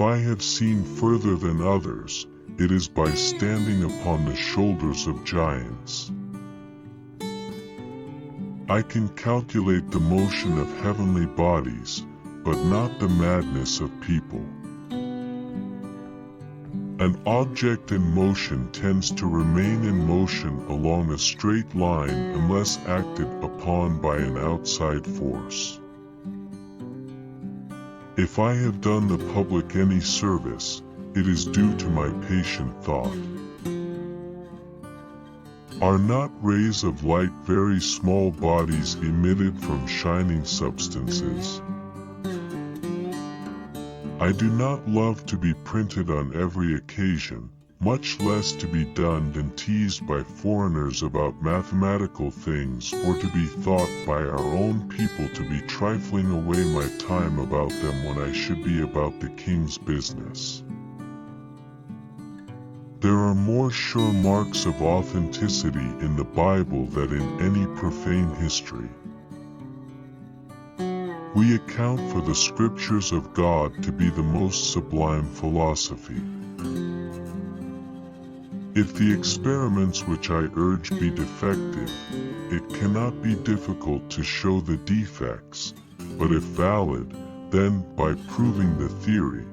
If I have seen further than others, it is by standing upon the shoulders of giants. I can calculate the motion of heavenly bodies, but not the madness of people. An object in motion tends to remain in motion along a straight line unless acted upon by an outside force. If I have done the public any service, it is due to my patient thought. Are not rays of light very small bodies emitted from shining substances? I do not love to be printed on every occasion, much less to be dunned and teased by foreigners about mathematical things, or to be thought by our own people to be trifling away my time about them when I should be about the King's business. There are more sure marks of authenticity in the Bible than in any profane history. We account for the scriptures of God to be the most sublime philosophy. If the experiments which I urge be defective, it cannot be difficult to show the defects, but if valid, then, by proving the theory,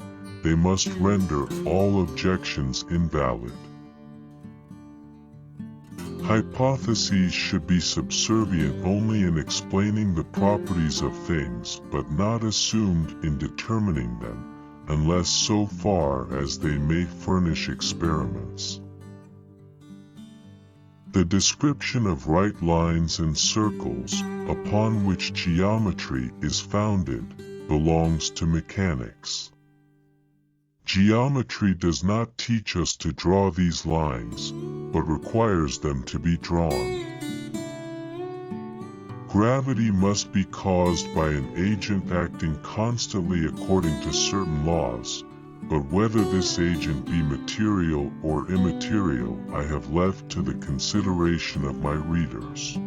they must render all objections invalid. Hypotheses should be subservient only in explaining the properties of things, but not assumed in determining them, unless so far as they may furnish experiments. The description of right lines and circles, upon which geometry is founded, belongs to mechanics. Geometry does not teach us to draw these lines, but requires them to be drawn. Gravity must be caused by an agent acting constantly according to certain laws, but whether this agent be material or immaterial, I have left to the consideration of my readers.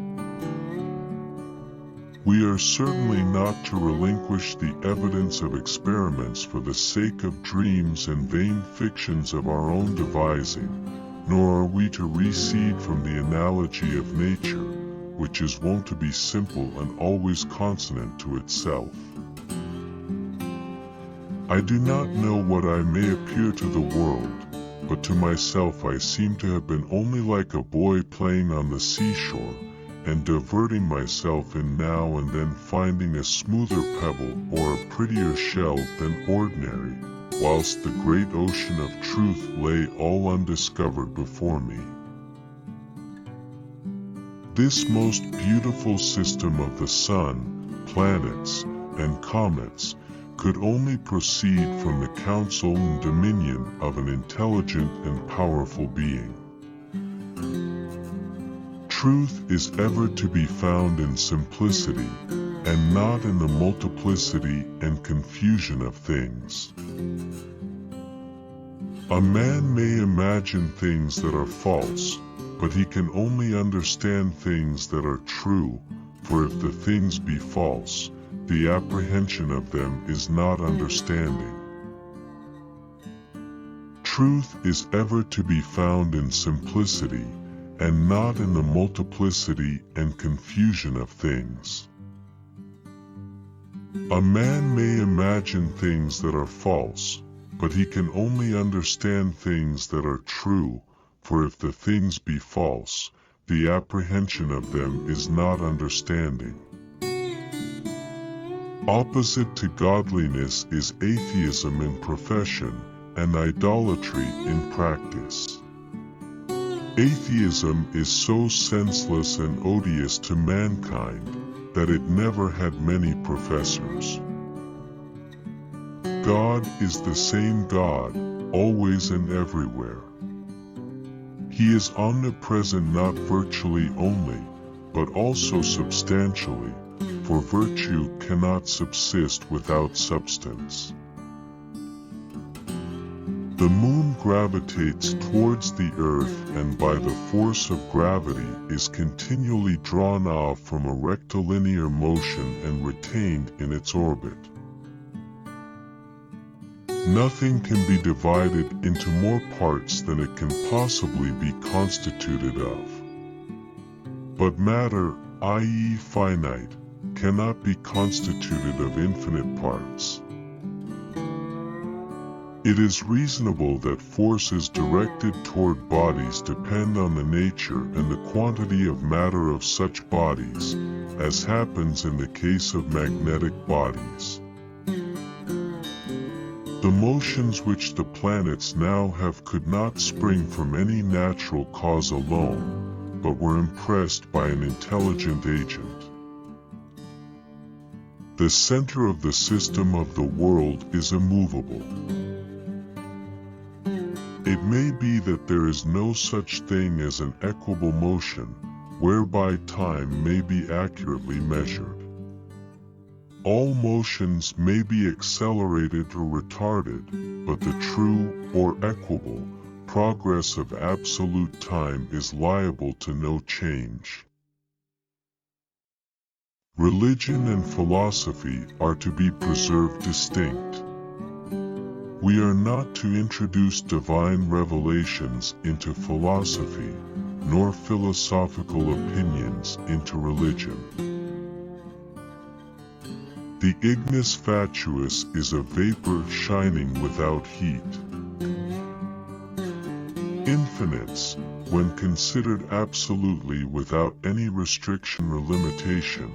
We are certainly not to relinquish the evidence of experiments for the sake of dreams and vain fictions of our own devising, nor are we to recede from the analogy of nature, which is wont to be simple and always consonant to itself. I do not know what I may appear to the world, but to myself I seem to have been only like a boy playing on the seashore, and diverting myself in now and then finding a smoother pebble or a prettier shell than ordinary, whilst the great ocean of truth lay all undiscovered before me. This most beautiful system of the sun, planets, and comets could only proceed from the counsel and dominion of an intelligent and powerful being. Truth is ever to be found in simplicity, and not in the multiplicity and confusion of things. A man may imagine things that are false, but he can only understand things that are true, for if the things be false, the apprehension of them is not understanding. Truth is ever to be found in simplicity, and not in the multiplicity and confusion of things. A man may imagine things that are false, but he can only understand things that are true, for if the things be false, the apprehension of them is not understanding. Opposite to godliness is atheism in profession, and idolatry in practice. Atheism is so senseless and odious to mankind that it never had many professors. God is the same God, always and everywhere. He is omnipresent not virtually only, but also substantially, for virtue cannot subsist without substance. The moon gravitates towards the earth and by the force of gravity is continually drawn off from a rectilinear motion and retained in its orbit. Nothing can be divided into more parts than it can possibly be constituted of. But matter, i.e. finite, cannot be constituted of infinite parts. It is reasonable that forces directed toward bodies depend on the nature and the quantity of matter of such bodies, as happens in the case of magnetic bodies. The motions which the planets now have could not spring from any natural cause alone, but were impressed by an intelligent agent. The center of the system of the world is immovable. It may be that there is no such thing as an equable motion, whereby time may be accurately measured. All motions may be accelerated or retarded, but the true, or equable, progress of absolute time is liable to no change. Religion and philosophy are to be preserved distinct. We are not to introduce divine revelations into philosophy, nor philosophical opinions into religion. The ignis fatuus is a vapor shining without heat. Infinites, when considered absolutely without any restriction or limitation,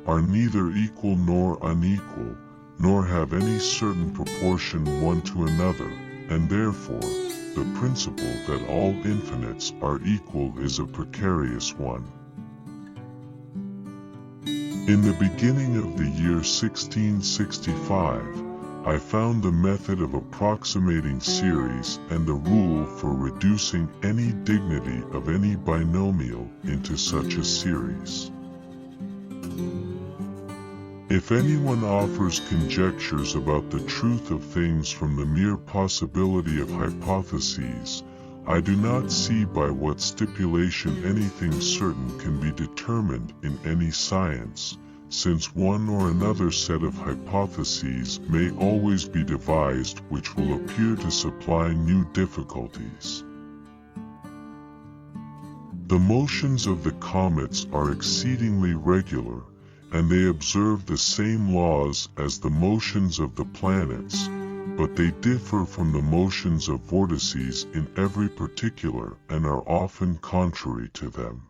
are neither equal nor unequal, nor have any certain proportion one to another, and therefore, the principle that all infinites are equal is a precarious one. In the beginning of the year 1665, I found the method of approximating series and the rule for reducing any dignity of any binomial into such a series. If anyone offers conjectures about the truth of things from the mere possibility of hypotheses, I do not see by what stipulation anything certain can be determined in any science, since one or another set of hypotheses may always be devised which will appear to supply new difficulties. The motions of the comets are exceedingly regular, and they observe the same laws as the motions of the planets, but they differ from the motions of vortices in every particular and are often contrary to them.